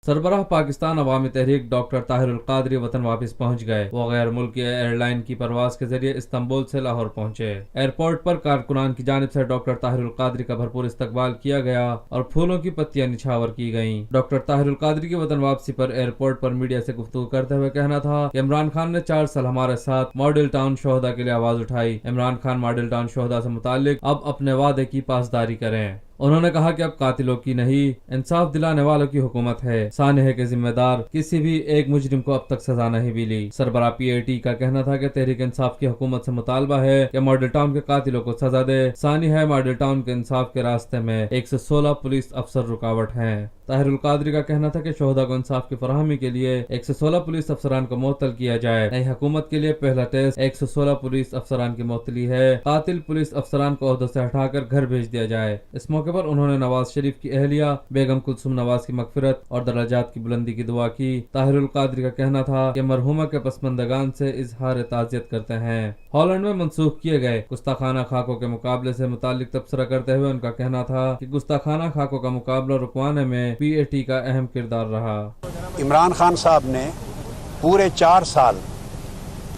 सरबराह पाकिस्तान अवामी तहरीक doctor Tahirul Qadri वतन वापस पहुंच गए। वो गैर मुल्की एयरलाइन की परवाज के जरिए इस्तांबुल से लाहौर पहुंचे। एयरपोर्ट पर कारकुनान की जानिब से डॉक्टर ताहिरुल कादरी का भरपूर इस्तकबाल किया गया और फूलों की पत्तियां निछावर की गईं। डॉक्टर ताहिरुल कादरी की वतन वापसी पर एयरपोर्ट पर मीडिया से गुफ्तगू करते हुए कहना था कि इमरान खान ने 4 साल हमारे साथ मॉडल टाउन शोहदा के लिए आवाज उठाई। इमरान खान मॉडल टाउन शोहदा से मुतालिक अब अपने वादे की पासदारी करें। उन्होंने कहा कि अब कातिलों की नहीं, इंसाफ दिलाने वालों की हुकूमत है। सानहे के जिम्मेदार किसी भी एक मुजरिम को अब तक सजा नहीं मिली। सरबरा PAT का कहना था कि तहरीक इंसाफ की हुकूमत से मुतालबा है कि मॉडल टाउन के कातिलों को सजा दे। सानी है मॉडल टाउन के इंसाफ के रास्ते में 116 पुलिस अफसर रुकावट हैं। ताहिरुल कादरी का कहना था कि शोहदा को इंसाफ की फराहमी के लिए 116 पुलिस अफसरान को मुअत्तल किया जाए। नई हुकूमत के लिए पहला टेस्ट 116 पुलिस अफसरान की मुअत्तली है। कातिल पुलिस अफसरान को ओहदों से हटाकर घर भेज दिया जाए। इस मौके पर उन्होंने नवाज शरीफ की अहलिया बेगम कुलसुम नवाज की मगफिरत और दर्जात की बुलंदी की दुआ की। ताहिरुल कादरी का कहना था कि मरहुमा के पसमंदगान से इजहार ताज़ियत करते हैं। हॉलैंड में मंसूख किए गए गुस्ताखाना खाकों के मुकाबले से मुतालिक तबसरा करते हुए उनका कहना था कि गुस्ताखाना खाकों का मुकाबला रुकवाने में PAT का अहम किरदार रहा। इमरान खान साहब ने पूरे 4 साल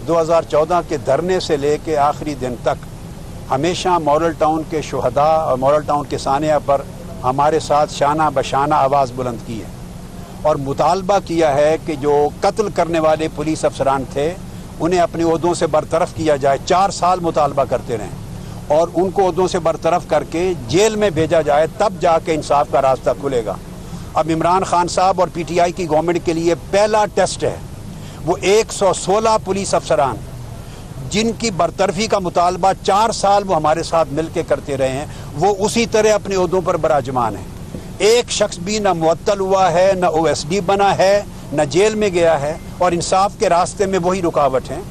2014 के धरने से लेके आखिरी दिन तक हमेशा मॉडल टाउन के शुहदा और मॉडल टाउन के सानिया पर हमारे साथ शाना बशाना आवाज़ बुलंद की है और मुतालबा किया है कि जो कत्ल करने वाले पुलिस अफसरान थे उन्हें अपने ओहदों से बरतरफ किया जाए। 4 साल मुतालबा करते रहें और उनको ओहदों से बरतरफ करके जेल में भेजा जाए, तब जाके इंसाफ का रास्ता खुलेगा। अब इमरान खान साहब और PTI की गवर्नमेंट के लिए पहला टेस्ट है वो 116 पुलिस अफसरान जिनकी बरतरफी का मुतालबा 4 साल वो हमारे साथ मिल के करते रहे हैं, वो उसी तरह अपने ओहदों पर बराजमान है। एक शख्स भी न मुअत्तल हुआ है, न OSD बना है, न जेल में गया है और इंसाफ के रास्ते में वही रुकावट हैं।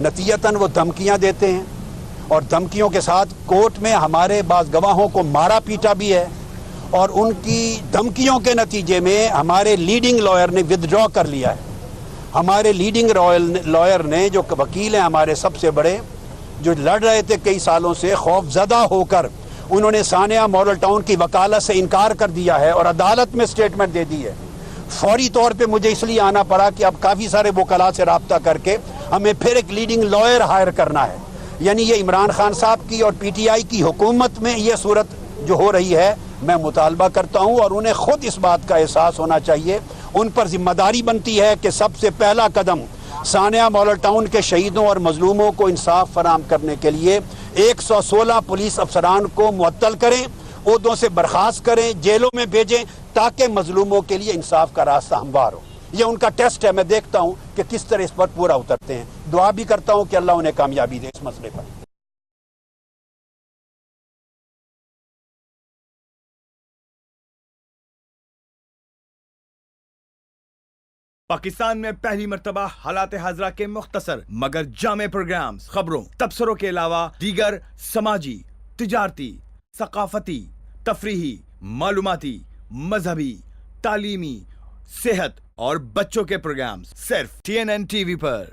नतीजतन वो धमकियां देते हैं और धमकियों के साथ कोर्ट में हमारे बाज़ गवाहों को मारा पीटा भी है और उनकी धमकियों के नतीजे में हमारे लीडिंग लॉयर ने विदड्रॉ कर लिया है। हमारे लीडिंग लॉयर ने, जो वकील हैं हमारे सबसे बड़े, जो लड़ रहे थे कई सालों से, खौफजदा होकर उन्होंने सानिया मॉडल टाउन की वकालत से इनकार कर दिया है और अदालत में स्टेटमेंट दे दी है। फौरी तौर पे मुझे इसलिए आना पड़ा कि अब काफ़ी सारे वकाला से रब्ता करके हमें फिर एक लीडिंग लॉयर हायर करना है। यानी ये इमरान खान साहब की और PTI की हुकूमत में ये सूरत जो हो रही है, मैं मुतालबा करता हूँ और उन्हें खुद इस बात का एहसास होना चाहिए। उन पर जिम्मेदारी बनती है कि सबसे पहला कदम सानिया मॉडल टाउन के शहीदों और मजलूमों को इंसाफ फराहम करने के लिए 116 पुलिस अफसरान को मुअत्तल करें, ओहदों से बर्खास्त करें, जेलों में भेजें, ताकि मजलूमों के लिए इंसाफ का रास्ता हमवार हो। ये उनका टेस्ट है। मैं देखता हूँ कि किस तरह इस पर पूरा उतरते हैं। दुआ भी करता हूँ कि अल्लाह उन्हें कामयाबी दे इस मसले पर। पाकिस्तान में पहली मर्तबा हालात हाजरा के मुख्तसर मगर जामे प्रोग्राम्स, खबरों, तबसरों के अलावा दीगर समाजी, तिजारती, सकाफती, तफरीही, मालूमाती, मजहबी, तालीमी, सेहत और बच्चों के प्रोग्राम्स सिर्फ TNN TV पर।